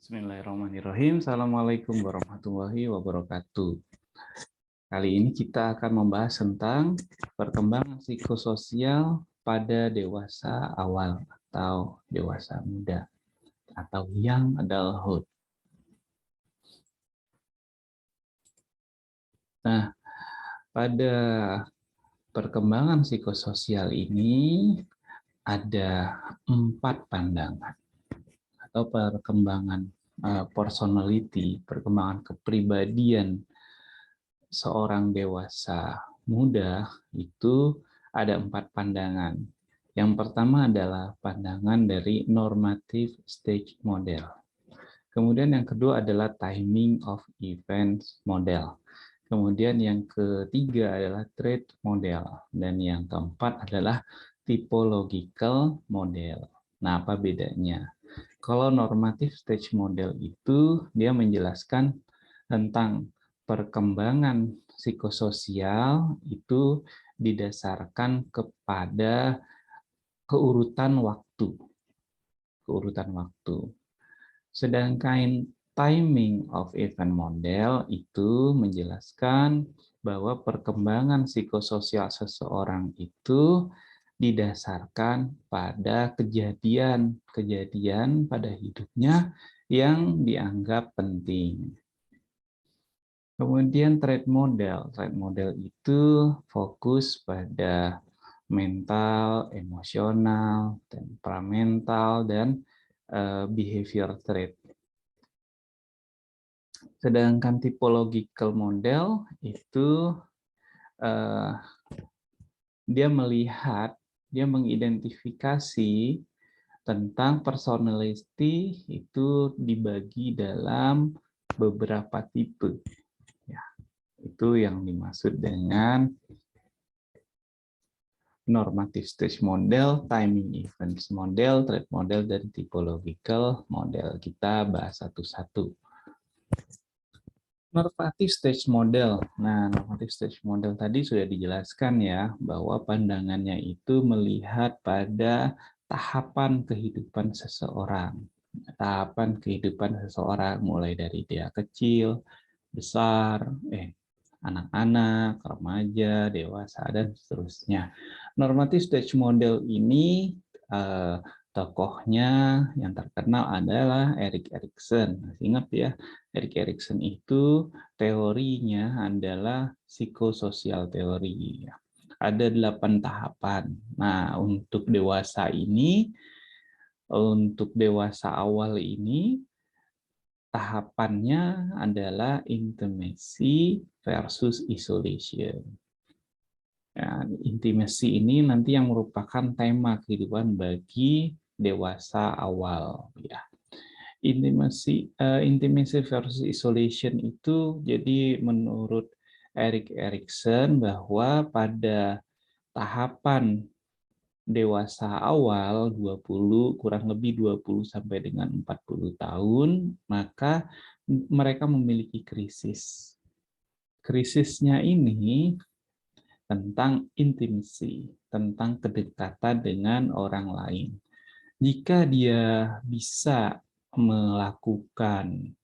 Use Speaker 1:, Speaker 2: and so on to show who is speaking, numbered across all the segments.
Speaker 1: Bismillahirrahmanirrahim. Assalamualaikum warahmatullahi wabarakatuh. Kali ini kita akan membahas tentang perkembangan psikososial pada dewasa awal atau dewasa muda atau young adulthood. Nah, pada perkembangan psikososial ini ada 4 pandangan atau perkembangan personality, perkembangan kepribadian seorang dewasa muda itu ada 4 pandangan. Yang pertama adalah pandangan dari normative stage model. Kemudian yang kedua adalah timing of events model. Kemudian yang ketiga adalah trait model. Dan yang keempat adalah typological model. Nah, apa bedanya? Kalau normative stage model itu dia menjelaskan tentang perkembangan psikososial itu didasarkan kepada keurutan waktu. Sedangkan timing of event model itu menjelaskan bahwa perkembangan psikososial seseorang itu didasarkan pada kejadian pada hidupnya yang dianggap penting. Kemudian trait model itu fokus pada mental, emosional, temperamental, dan behavior trait. Sedangkan typological model itu dia mengidentifikasi tentang personality itu dibagi dalam beberapa tipe. Ya, itu yang dimaksud dengan normative stage model, timing events model, trait model, dan typological model. Kita bahas satu-satu. Normative stage model. Nah, normative stage model tadi sudah dijelaskan ya, bahwa pandangannya itu melihat pada tahapan kehidupan seseorang. Tahapan kehidupan seseorang mulai dari dia kecil, besar, anak-anak, remaja, dewasa, dan seterusnya. Normative stage model ini tokohnya yang terkenal adalah Erik Erikson. Ingat ya, Erik Erikson itu teorinya adalah psikososial teori. Ada 8 tahapan. Nah, untuk dewasa awal ini, tahapannya adalah intimacy versus isolation. Ya, intimacy ini nanti yang merupakan tema kehidupan bagi dewasa awal. Ya. Intimacy versus isolation itu jadi menurut Erik Erikson bahwa pada tahapan dewasa awal 20 kurang lebih 20 sampai dengan 40 tahun, maka mereka memiliki krisis. Krisisnya ini tentang intimasi, tentang kedekatan dengan orang lain. Jika dia bisa melakukan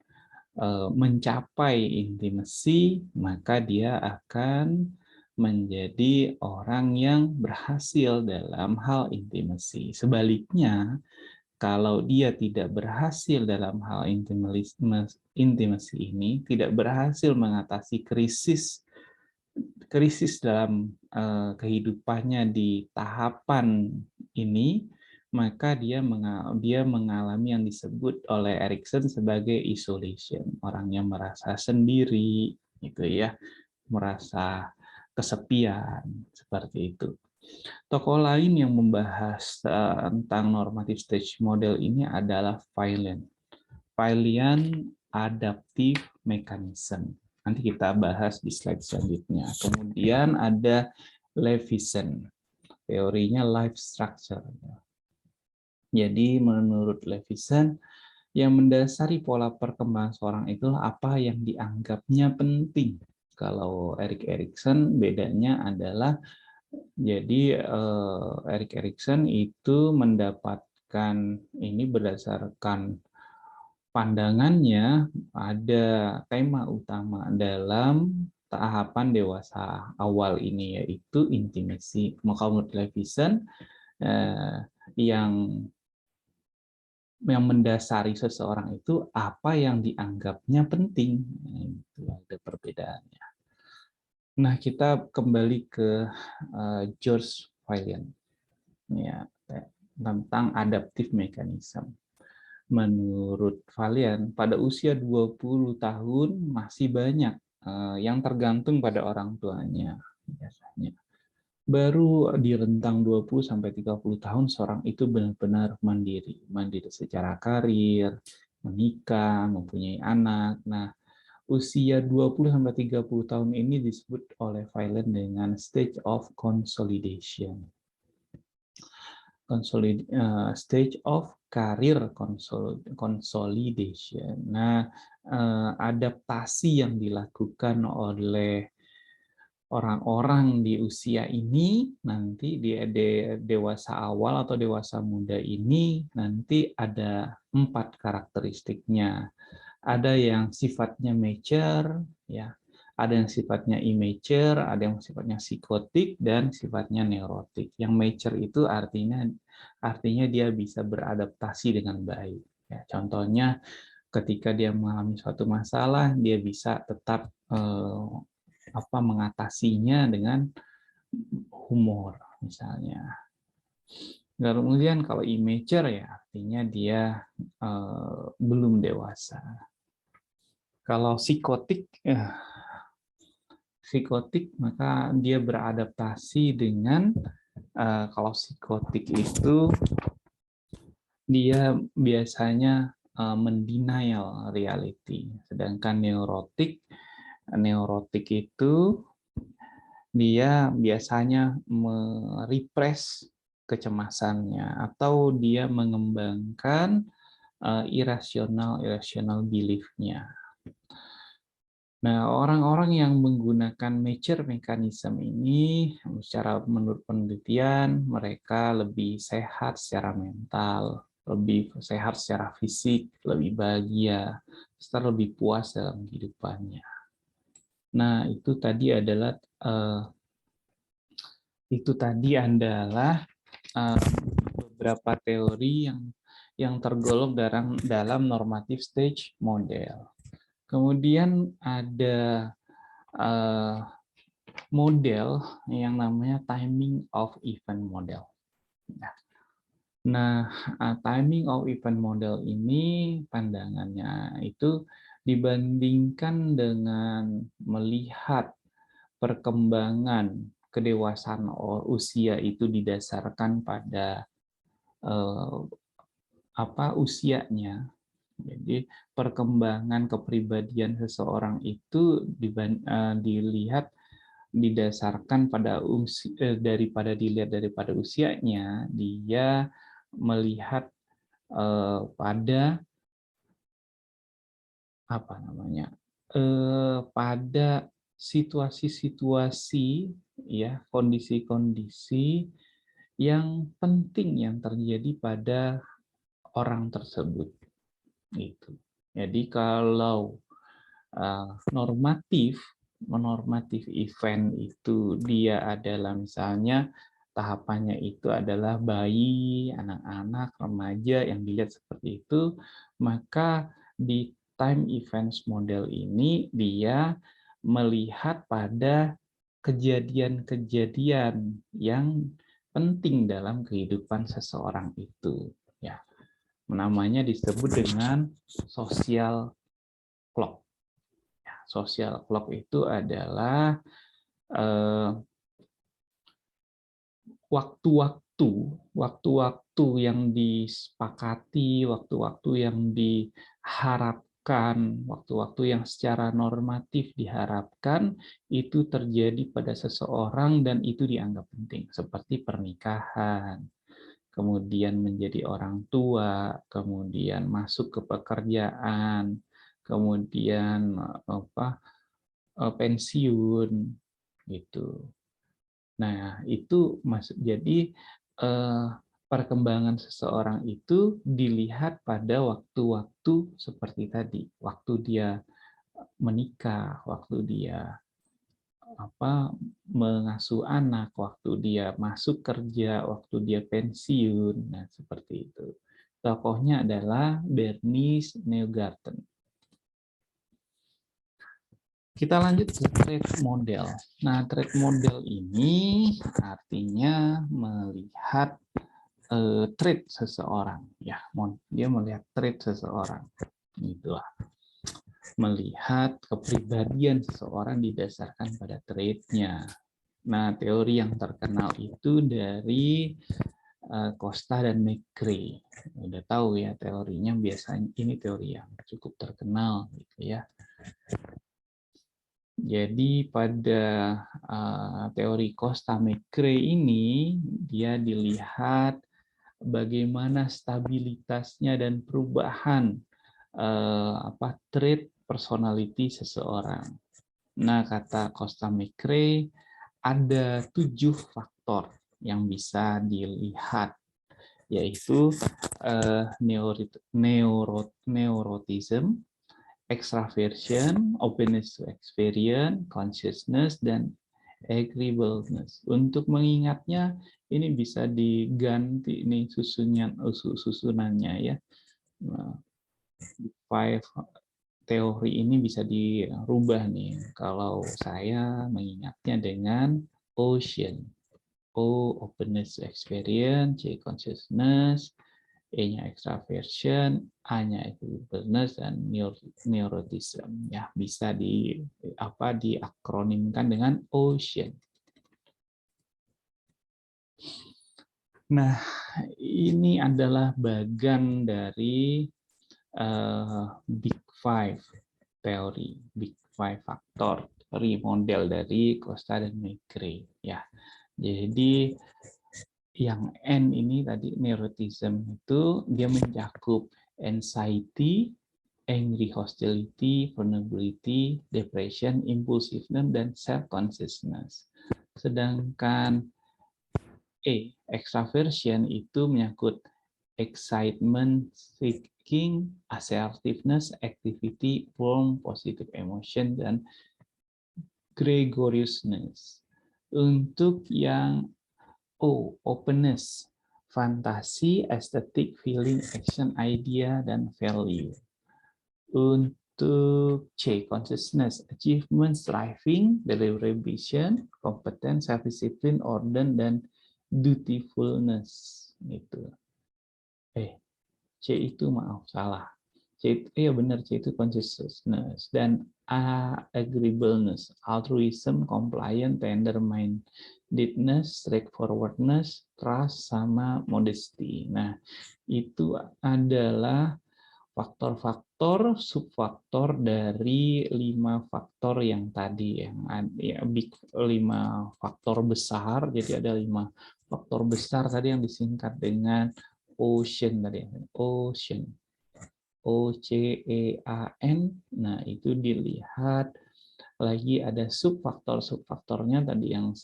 Speaker 1: mencapai intimasi, maka dia akan menjadi orang yang berhasil dalam hal intimasi. Sebaliknya, kalau dia tidak berhasil dalam hal intimasi ini, tidak berhasil mengatasi krisis dalam kehidupannya di tahapan ini, maka dia mengalami yang disebut oleh Erikson sebagai isolation. Orangnya merasa sendiri, gitu ya, merasa kesepian, seperti itu. Tokoh lain yang membahas tentang normative stage model ini adalah Phylian adaptive mechanism. Nanti kita bahas di slide selanjutnya. Kemudian ada Levison, teorinya life structure. Jadi menurut Levison, yang mendasari pola perkembangan seorang itu apa yang dianggapnya penting. Kalau Erik Erikson bedanya adalah jadi Erik Erikson itu mendapatkan ini berdasarkan pandangannya ada tema utama dalam tahapan dewasa awal ini, yaitu intimacy. Cognitive television yang mendasari seseorang itu apa yang dianggapnya penting. Itu ada perbedaannya. Nah, kita kembali ke George Vaillant ya, tentang adaptive mechanism. Menurut Vaillant, pada usia 20 tahun masih banyak yang tergantung pada orang tuanya biasanya. Baru di rentang 20-30 tahun seorang itu benar-benar mandiri. Mandiri secara karir, menikah, mempunyai anak. Nah, usia 20-30 tahun ini disebut oleh Vaillant dengan stage of consolidation. Stage of career consolidation. Nah, adaptasi yang dilakukan oleh orang-orang di usia ini nanti di dewasa awal atau dewasa muda ini nanti ada 4 karakteristiknya. Ada yang sifatnya mature, ya, ada yang sifatnya immature, ada yang sifatnya psikotik dan sifatnya neurotik. Yang mature itu artinya dia bisa beradaptasi dengan baik. Ya, contohnya ketika dia mengalami suatu masalah, dia bisa tetap mengatasinya dengan humor misalnya. Kemudian kalau immature ya artinya dia belum dewasa. Kalau psikotik maka dia beradaptasi dengan kalau psikotik itu dia biasanya mendenial reality, sedangkan neurotik itu dia biasanya merepress kecemasannya atau dia mengembangkan irrational belief-nya. Nah, orang-orang yang menggunakan mature mechanism ini, menurut penelitian, mereka lebih sehat secara mental, lebih sehat secara fisik, lebih bahagia, serta lebih puas dalam kehidupannya. Nah, itu tadi adalah beberapa teori yang tergolong dalam normative stage model. Kemudian ada model yang namanya timing of event model. Nah, timing of event model ini pandangannya itu dibandingkan dengan melihat perkembangan kedewasaan usia itu didasarkan pada usianya. Jadi perkembangan kepribadian seseorang itu dilihat didasarkan daripada usianya, dia melihat pada pada situasi-situasi ya, kondisi-kondisi yang penting yang terjadi pada orang tersebut. Itu. Jadi kalau normatif event itu dia adalah misalnya tahapannya itu adalah bayi, anak-anak, remaja yang dilihat seperti itu, maka di time events model ini dia melihat pada kejadian-kejadian yang penting dalam kehidupan seseorang itu, ya. Namanya disebut dengan social clock. Social clock itu adalah waktu-waktu yang disepakati, waktu-waktu yang diharapkan, waktu-waktu yang secara normatif diharapkan itu terjadi pada seseorang dan itu dianggap penting, seperti pernikahan, kemudian menjadi orang tua, kemudian masuk ke pekerjaan, kemudian pensiun gitu. Nah, itu jadi perkembangan seseorang itu dilihat pada waktu-waktu seperti tadi, waktu dia menikah, waktu dia mengasuh anak, waktu dia masuk kerja, waktu dia pensiun. Nah, seperti itu. Tokohnya adalah Bernice Neugarten. Kita lanjut ke trait model. Nah, trait model ini artinya melihat trait seseorang. Ya, dia melihat trait seseorang. Itulah. Melihat kepribadian seseorang didasarkan pada traitnya. Nah, teori yang terkenal itu dari Costa dan McCrae. Udah tahu ya teorinya, biasanya ini teori yang cukup terkenal gitu ya. Jadi pada teori Costa McCrae ini dia dilihat bagaimana stabilitasnya dan perubahan trait personality seseorang. Nah, kata Costa McCrae ada 7 faktor yang bisa dilihat, yaitu neurotism, extraversion, openness to experience, consciousness, dan agreeableness. Untuk mengingatnya, ini bisa diganti nih susunannya ya. Five teori ini bisa dirubah nih. Kalau saya mengingatnya dengan ocean. O, openness to experience, C, consciousness, E-nya extraversion, A-nya agreeableness, dan neuroticism. Ya, bisa diakronimkan dengan ocean. Nah, ini adalah bagian dari Big Five teori, Big Five faktor, teori model dari Costa dan McCrae. Ya, jadi yang N ini tadi neuroticism itu dia mencakup anxiety, angry hostility, vulnerability, depression, impulsiveness, dan self-consciousness. Sedangkan E, extraversion itu menyangkut excitement, seeking, assertiveness, activity, warm, positive emotion, dan gregariousness. Untuk yang O, openness, fantasi, estetik, feeling, action, idea, dan value. Untuk C, consciousness, achievement, striving, deliberation, competence, self-discipline, order, dan dutifulness. Gitu. C itu maaf, salah. C itu, ya benar, C itu consciousness. Dan A, agreeableness, altruism, compliant, tender-mindedness, straightforwardness, trust, sama modesty. Nah, itu adalah faktor-faktor, subfaktor dari 5 faktor yang tadi, yang ya, 5 faktor besar. Jadi ada 5 faktor besar tadi yang disingkat dengan ocean tadi, ocean, OCEAN. Nah, itu dilihat lagi ada subfaktor-subfaktornya tadi yang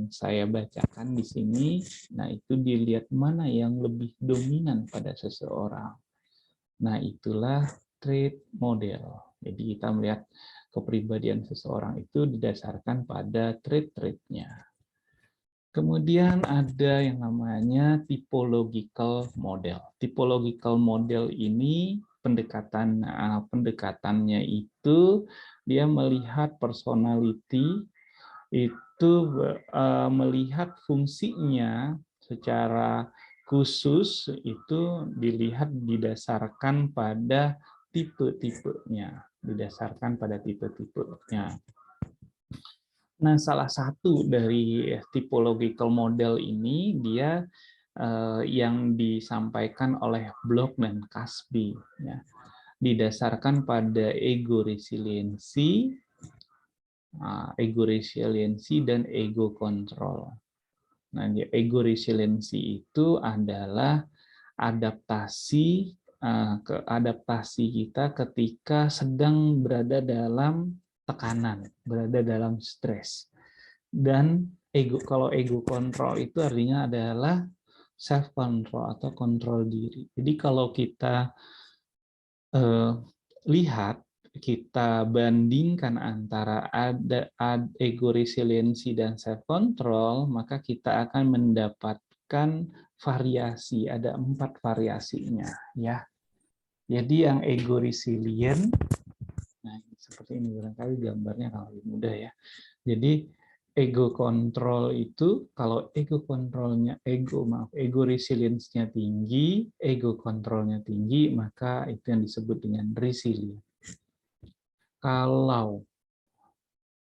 Speaker 1: saya bacakan di sini. Nah, itu dilihat mana yang lebih dominan pada seseorang. Nah, itulah trait model. Jadi kita melihat kepribadian seseorang itu didasarkan pada trait-traitnya. Kemudian ada yang namanya typological model. Typological model ini pendekatannya itu dia melihat personality itu melihat fungsinya secara khusus itu dilihat didasarkan pada tipe-tipenya, Nah, salah satu dari typological model ini dia yang disampaikan oleh Block dan Casby, ya, didasarkan pada ego resiliency, dan ego control. Nah, ego resiliency itu adalah adaptasi kita ketika sedang berada dalam tekanan, berada dalam stres. Dan kalau ego kontrol itu artinya adalah self control atau kontrol diri. Jadi kalau kita lihat, kita bandingkan antara ego resiliensi dan self control, maka kita akan mendapatkan variasi, ada 4 variasinya ya. Jadi yang ego resilient, nah seperti ini barangkali gambarnya kalau lebih mudah ya. Jadi ego control itu, kalau ego resilience-nya tinggi, ego kontrolnya tinggi, maka itu yang disebut dengan resilient. Kalau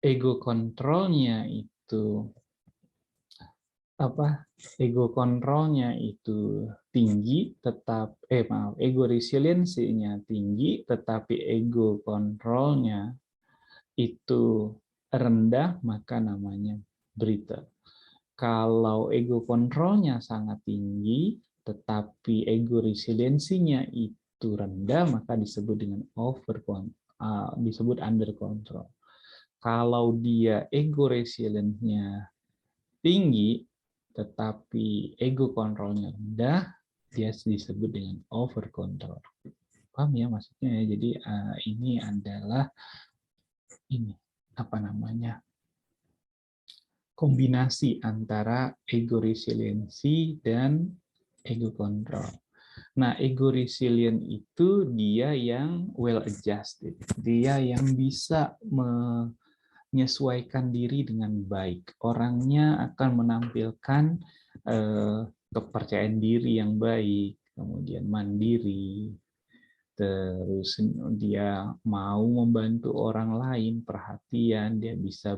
Speaker 1: ego kontrolnya itu ego kontrolnya itu tinggi, ego resiliensinya tinggi, tetapi ego kontrolnya itu rendah, maka namanya brittle. Kalau ego kontrolnya sangat tinggi, tetapi ego resiliensinya itu rendah, maka disebut dengan disebut under control. Kalau dia ego resiliensinya tinggi, tetapi ego kontrolnya rendah, dia disebut dengan over control. Paham ya maksudnya ya? Jadi ini adalah kombinasi antara ego resiliensi dan ego control. Nah, ego resilient itu dia yang well adjusted, dia yang bisa menyesuaikan diri dengan baik. Orangnya akan menampilkan kepercayaan diri yang baik, kemudian mandiri, terus dia mau membantu orang lain, perhatian, dia bisa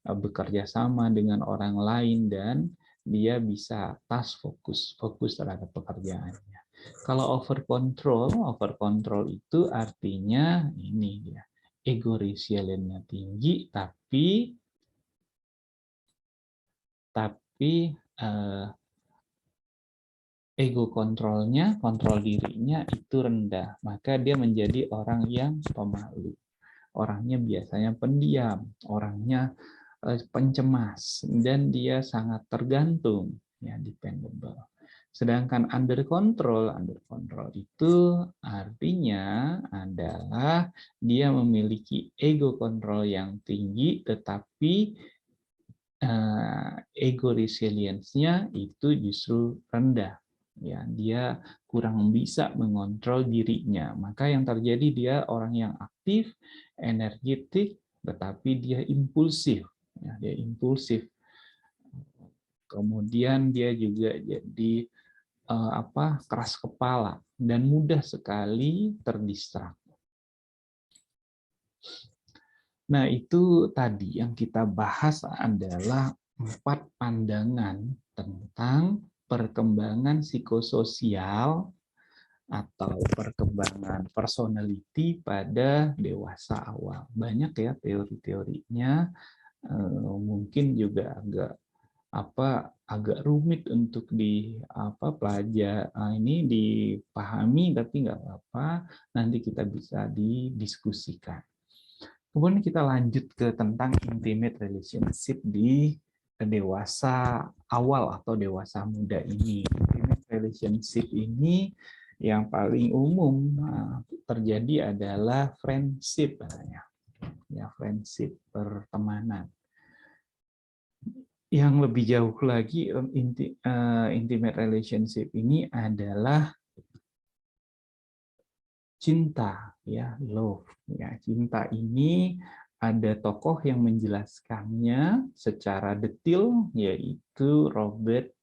Speaker 1: bekerja sama dengan orang lain, dan dia bisa fokus terhadap pekerjaannya. Kalau over control itu artinya ini dia, ego resilience-nya tinggi, tapi ego kontrolnya, kontrol dirinya itu rendah, maka dia menjadi orang yang pemalu. Orangnya biasanya pendiam, orangnya pencemas, dan dia sangat tergantung, ya, dependable. Sedangkan under control itu artinya adalah dia memiliki ego kontrol yang tinggi, tetapi ego resilience-nya itu justru rendah. Ya, dia kurang bisa mengontrol dirinya. Maka yang terjadi dia orang yang aktif, energetik, tetapi dia impulsif. Ya, dia impulsif. Kemudian dia juga jadi keras kepala dan mudah sekali terdistrak. Nah, itu tadi yang kita bahas adalah 4 pandangan tentang perkembangan psikososial atau perkembangan personality pada dewasa awal. Banyak ya teori-teorinya, mungkin juga agak rumit untuk dipahami, tapi nggak apa-apa, nanti kita bisa didiskusikan. Kemudian kita lanjut ke tentang intimate relationship di dewasa awal atau dewasa muda ini. Intimate relationship ini yang paling umum terjadi adalah friendship, ya, friendship, pertemanan. Yang lebih jauh lagi, intimate relationship ini adalah cinta, ya, love. Ya, cinta ini ada tokoh yang menjelaskannya secara detail, yaitu Robert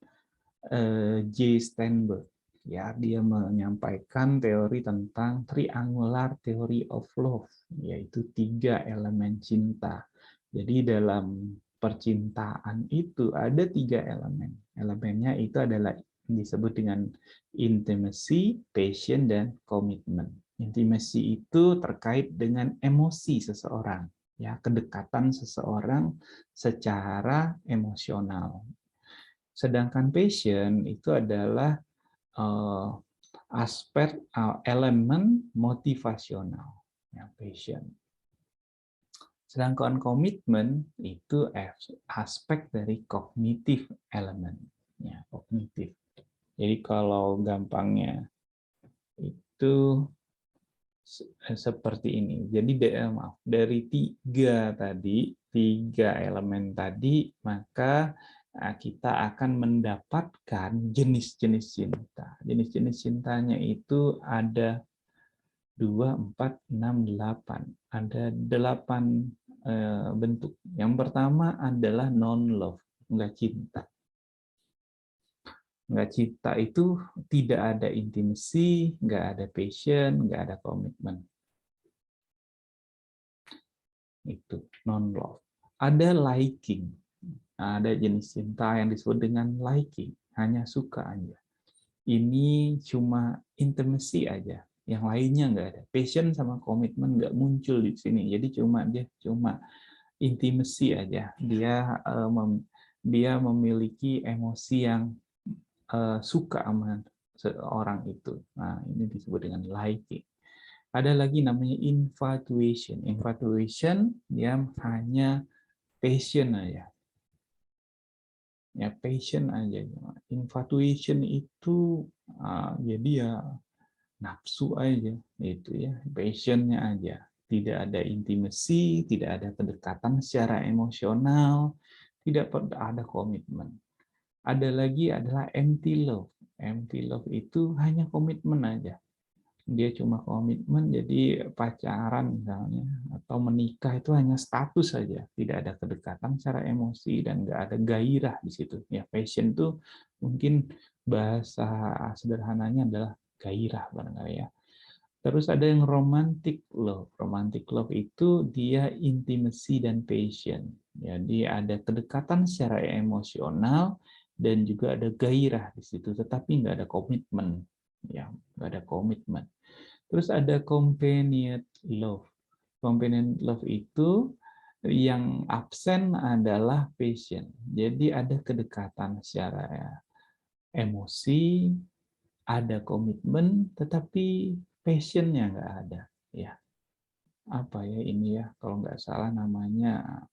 Speaker 1: J. Sternberg. Ya, dia menyampaikan teori tentang triangular theory of love, yaitu 3 elemen cinta. Jadi dalam percintaan itu ada 3 elemen. Elemennya itu adalah disebut dengan intimacy, passion, dan commitment. Intimacy itu terkait dengan emosi seseorang, ya, kedekatan seseorang secara emosional. Sedangkan passion itu adalah aspek elemen motivasional, ya, passion. Sedangkan komitmen itu aspek dari kognitif elemen, ya, kognitif. Jadi kalau gampangnya itu seperti ini. Jadi dari tiga elemen tadi, maka kita akan mendapatkan jenis-jenis cinta. Jenis-jenis cintanya itu ada 2, 4, 6, 8. Ada 8 bentuk. Yang pertama adalah non-love, enggak cinta. Enggak cinta itu tidak ada intimacy, enggak ada passion, enggak ada komitmen. Itu non-love. Ada liking. Ada jenis cinta yang disebut dengan liking, hanya suka aja. Ini cuma intimacy aja, yang lainnya nggak ada. Passion sama komitmen nggak muncul di sini. Jadi dia cuma intimacy aja. Dia memiliki emosi yang suka sama seorang itu. Nah, ini disebut dengan liking. Ada lagi namanya infatuation. Infatuation dia hanya passion aja. Ya passion aja. Infatuation itu jadi ya nafsu aja itu ya, passionnya aja. Tidak ada intimacy, tidak ada kedekatan secara emosional, tidak ada komitmen. Ada lagi adalah empty love. Empty love itu hanya komitmen aja. Dia cuma komitmen jadi pacaran misalnya atau menikah itu hanya status saja, tidak ada kedekatan secara emosi dan nggak ada gairah di situ. Ya passion itu mungkin bahasa sederhananya adalah gairah barangkali ya. Terus ada yang romantic love. Romantic love itu dia intimacy dan passion. Jadi ada kedekatan secara emosional dan juga ada gairah di situ, tetapi nggak ada komitmen. Ya, nggak ada komitmen. Terus ada companion love. Companion love itu yang absen adalah passion. Jadi ada kedekatan secara emosi, ada komitmen, tetapi passionnya nggak ada. Ya, apa ya ini ya? Kalau nggak salah namanya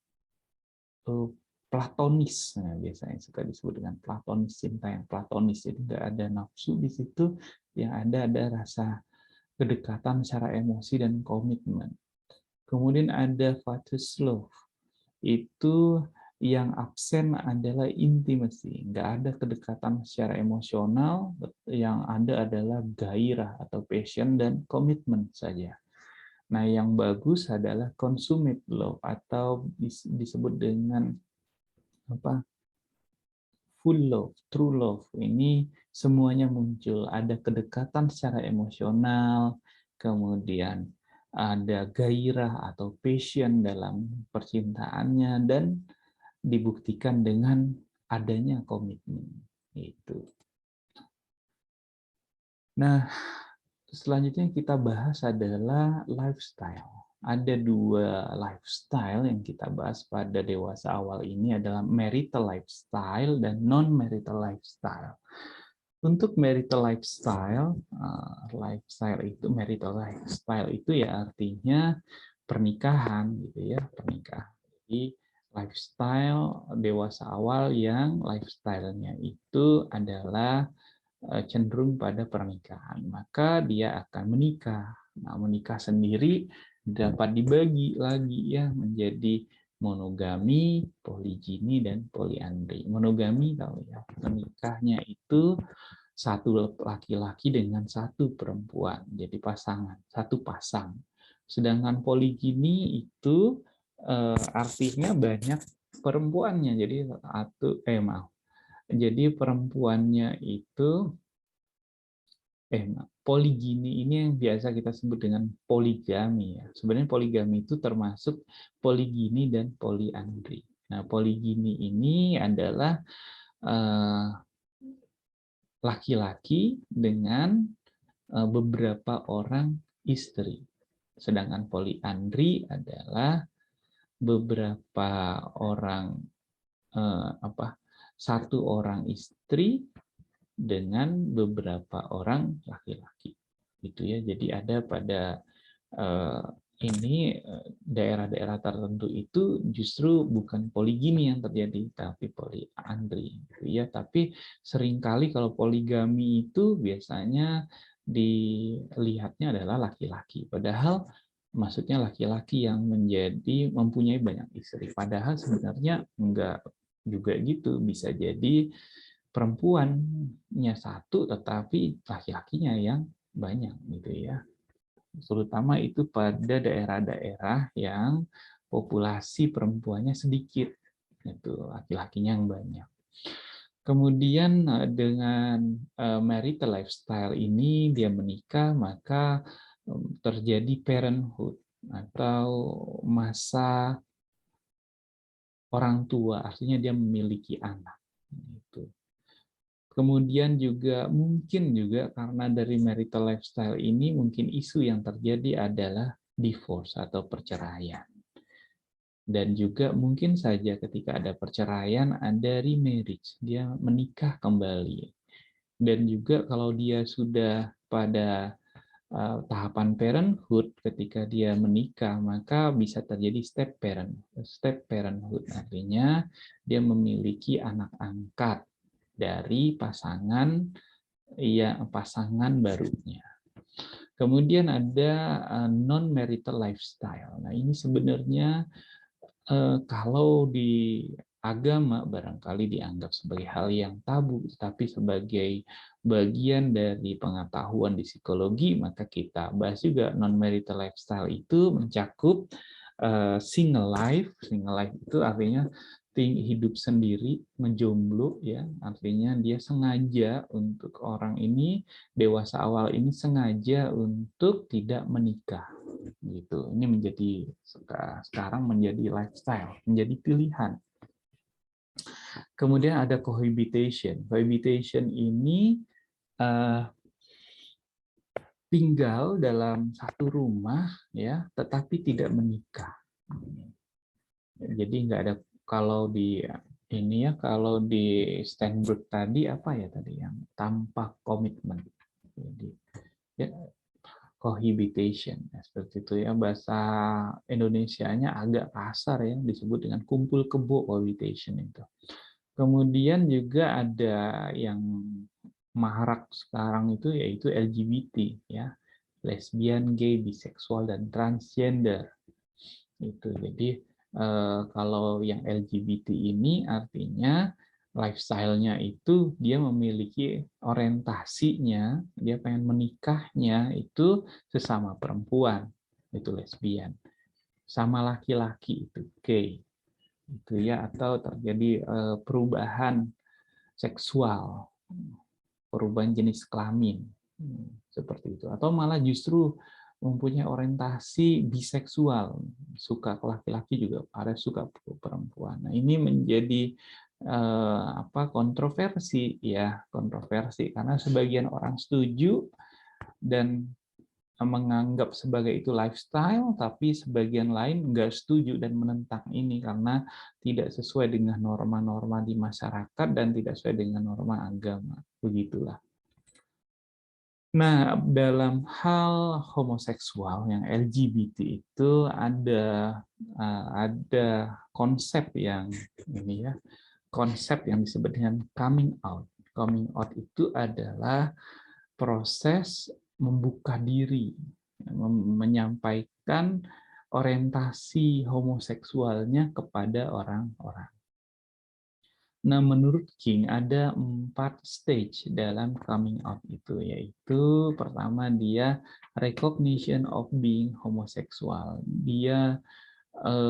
Speaker 1: platonis. Nah, biasanya suka disebut dengan platonis, cinta yang platonis. Jadi nggak ada nafsu di situ, yang ada rasa kedekatan secara emosi dan komitmen. Kemudian ada fatuous love. Itu yang absen adalah intimacy. Nggak ada kedekatan secara emosional, yang ada adalah gairah atau passion dan komitmen saja. Nah, yang bagus adalah consummate love atau disebut dengan apa? Full love, true love. Ini semuanya muncul. Ada kedekatan secara emosional, kemudian ada gairah atau passion dalam percintaannya, dan dibuktikan dengan adanya komitmen. Itu. Nah, selanjutnya kita bahas adalah lifestyle. Ada 2 lifestyle yang kita bahas pada dewasa awal ini adalah marital lifestyle dan non-marital lifestyle. Untuk marital lifestyle, marital lifestyle itu ya artinya pernikahan gitu ya, pernikahan. Jadi lifestyle dewasa awal yang lifestyle-nya itu adalah cenderung pada pernikahan, maka dia akan menikah. Nah, menikah sendiri dapat dibagi lagi ya menjadi monogami, poligini, dan poliandri. Monogami tahu ya, menikahnya itu satu laki-laki dengan satu perempuan, jadi pasangan, satu pasang. Sedangkan poligini itu artinya banyak perempuannya, jadi jadi perempuannya itu poligini ini yang biasa kita sebut dengan poligami ya. Sebenarnya poligami itu termasuk poligini dan poliandri. Nah, poligini ini adalah laki-laki dengan beberapa orang istri. Sedangkan poliandri adalah beberapa orang satu orang istri dengan beberapa orang laki-laki. Gitu ya. Jadi ada pada ini daerah-daerah tertentu itu justru bukan poligami yang terjadi, tapi poliandri. Ya, tapi seringkali kalau poligami itu biasanya dilihatnya adalah laki-laki. Padahal maksudnya laki-laki yang mempunyai banyak istri. Padahal sebenarnya enggak juga gitu. Bisa jadi perempuannya satu, tetapi laki-lakinya yang banyak gitu ya. Terutama itu pada daerah-daerah yang populasi perempuannya sedikit, itu laki-lakinya yang banyak. Kemudian dengan marital lifestyle ini dia menikah, maka terjadi parenthood atau masa orang tua, artinya dia memiliki anak. Gitu. Kemudian juga mungkin juga karena dari marital lifestyle ini mungkin isu yang terjadi adalah divorce atau perceraian. Dan juga mungkin saja ketika ada perceraian ada remarriage, dia menikah kembali. Dan juga kalau dia sudah pada tahapan parenthood ketika dia menikah, maka bisa terjadi step parenthood, artinya dia memiliki anak angkat dari pasangan barunya. Kemudian ada non marital lifestyle. Nah, ini sebenarnya kalau di agama barangkali dianggap sebagai hal yang tabu, tapi sebagai bagian dari pengetahuan di psikologi, maka kita bahas juga non marital lifestyle itu mencakup single life. Single life itu artinya hidup sendiri, menjomblo ya, artinya dia sengaja untuk orang ini dewasa awal ini sengaja untuk tidak menikah gitu. Ini menjadi sekarang menjadi lifestyle, menjadi pilihan. Kemudian ada cohabitation. Cohabitation ini tinggal dalam satu rumah ya, tetapi tidak menikah. Jadi nggak ada, kalau di ini ya, kalau di Steinberg tadi apa ya tadi yang tanpa komitmen. Jadi ya, cohabitation seperti itu ya, bahasa Indonesianya agak kasar ya, disebut dengan kumpul kebo cohabitation itu. Kemudian juga ada yang marak sekarang itu yaitu LGBT ya, lesbian, gay, biseksual dan transgender. Itu jadi kalau yang LGBT ini artinya lifestyle-nya itu dia memiliki orientasinya, dia pengen menikahnya itu sesama perempuan, itu lesbian, sama laki-laki itu gay, itu ya, atau terjadi perubahan seksual, perubahan jenis kelamin seperti itu, atau malah justru mempunyai orientasi biseksual, suka ke laki-laki juga ada, suka ke perempuan. Nah, ini menjadi kontroversi ya, kontroversi karena sebagian orang setuju dan menganggap sebagai itu lifestyle, tapi sebagian lain nggak setuju dan menentang ini karena tidak sesuai dengan norma-norma di masyarakat dan tidak sesuai dengan norma agama. Begitulah. Nah, dalam hal homoseksual yang LGBT itu ada konsep yang ini ya, konsep yang disebut dengan coming out. Coming out itu adalah proses membuka diri, menyampaikan orientasi homoseksualnya kepada orang-orang. Nah, menurut King ada 4 stage dalam coming out itu, yaitu pertama dia recognition of being homosexual. Dia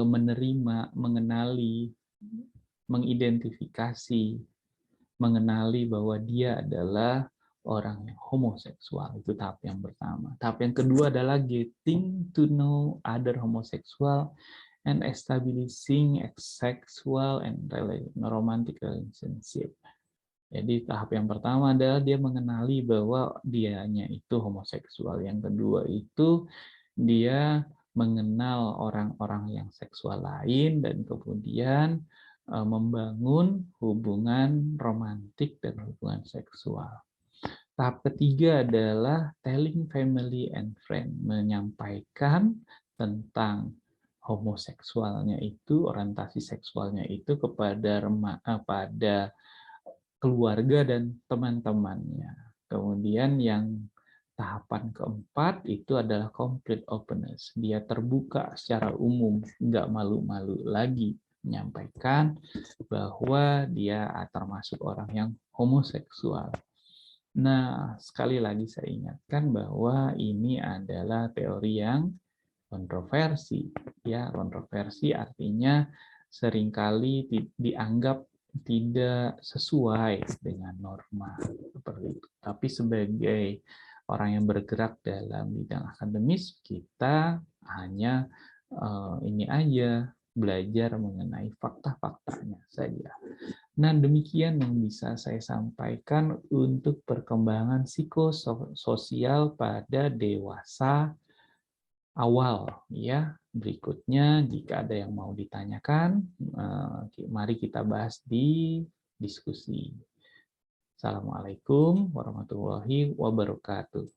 Speaker 1: menerima, mengenali, mengidentifikasi, mengenali bahwa dia adalah orang yang homoseksual. Itu tahap yang pertama. Tahap yang kedua adalah getting to know other homosexual and establishing sexual and romantic relationship. Jadi tahap yang pertama adalah dia mengenali bahwa dianya itu homoseksual. Yang kedua itu dia mengenal orang-orang yang seksual lain dan kemudian membangun hubungan romantik dan hubungan seksual. Tahap ketiga adalah telling family and friend, menyampaikan tentang homoseksualnya itu, orientasi seksualnya itu kepada pada keluarga dan teman-temannya. Kemudian yang tahapan keempat itu adalah complete openness. Dia terbuka secara umum, nggak malu-malu lagi menyampaikan bahwa dia termasuk orang yang homoseksual. Nah, sekali lagi saya ingatkan bahwa ini adalah teori yang kontroversi. Ya, kontroversi artinya seringkali dianggap tidak sesuai dengan norma seperti itu. Tapi sebagai orang yang bergerak dalam bidang akademis, kita hanya ini aja belajar mengenai fakta-faktanya saja. Nah, demikian yang bisa saya sampaikan untuk perkembangan psikososial pada dewasa awal ya. Berikutnya jika ada yang mau ditanyakan, mari kita bahas di diskusi. Assalamualaikum warahmatullahi wabarakatuh.